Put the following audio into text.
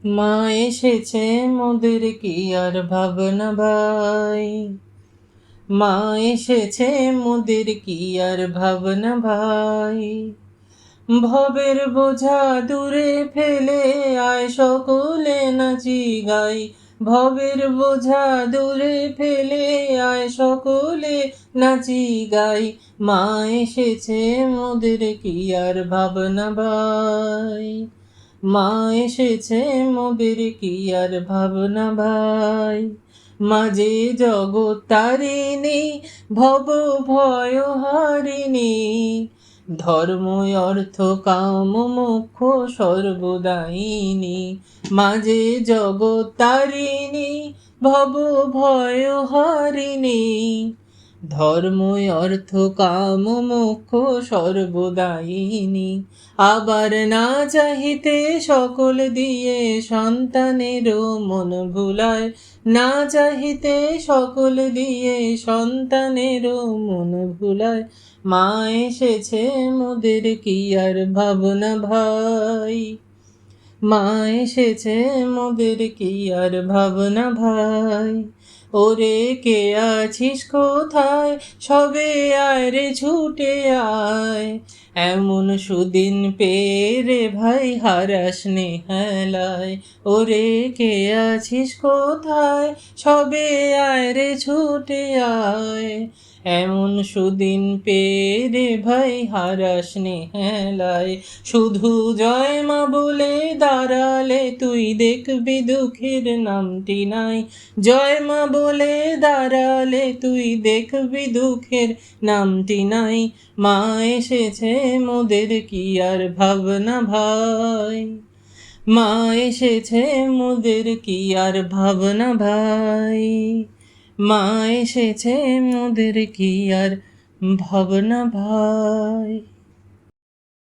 মা এসেছে মোদের কি আর ভাবনা ভাই, মা এসেছে মোদের কি আর ভাবনা ভাই। ভবের বোঝা দূরে ফেলে আয় সকলে নাচি গাই, ভবের বোঝা দূরে ফেলে আয় সকলে নাচি গাই। মা এসেছে মোদের কি আর ভাবনা ভাই, মা এসেছে মোদের কি আর ভাবনা ভাই। মাঝে জগৎ তারিণী, ভব ভয় হারিণী, ধর্ম অর্থ কাম মোক্ষ সর্বদায়িনী। মাঝে জগৎ তারিণী, ভব ভয় হারিণী, ধর্ম অর্থ কাম মোক্ষ সর্বদায়িনী। আবার না চাহিতে সকল দিয়ে সন্তানেরও মন ভুলায়, না চাহিতে সকল দিয়ে সন্তানেরও মন ভুলায়। মা এসেছে মোদের কি আর ভাবনা ভাই, মা এসেছে মোদের কি আর ভাবনা ভাই। ওরে কে আছিস কোথায়, সবে আয় রে ছুটে আয়, এমন সুদিন পেয়ে রে ভাই হারাস নেহালায়। ওরে কে আছিস কোথায়, সবে আয় রে ছুটে আয়, এমন সুদিন পেয়ে রে ভাই হারাস নেহালায়। শুধু জয় মা বলে দাঁড়ালে তুই দেখবি দুঃখের নামটি নাই, জয় মা বলে দাঁড়ালে তুই দেখবি দুঃখের নামটি নাই। মা এসেছে মোদের কি আর ভাবনা ভাই, মা এসেছে মোদের কি আর ভাবনা ভাই, মা এসেছে মোদের কি আর ভাবনা ভাই।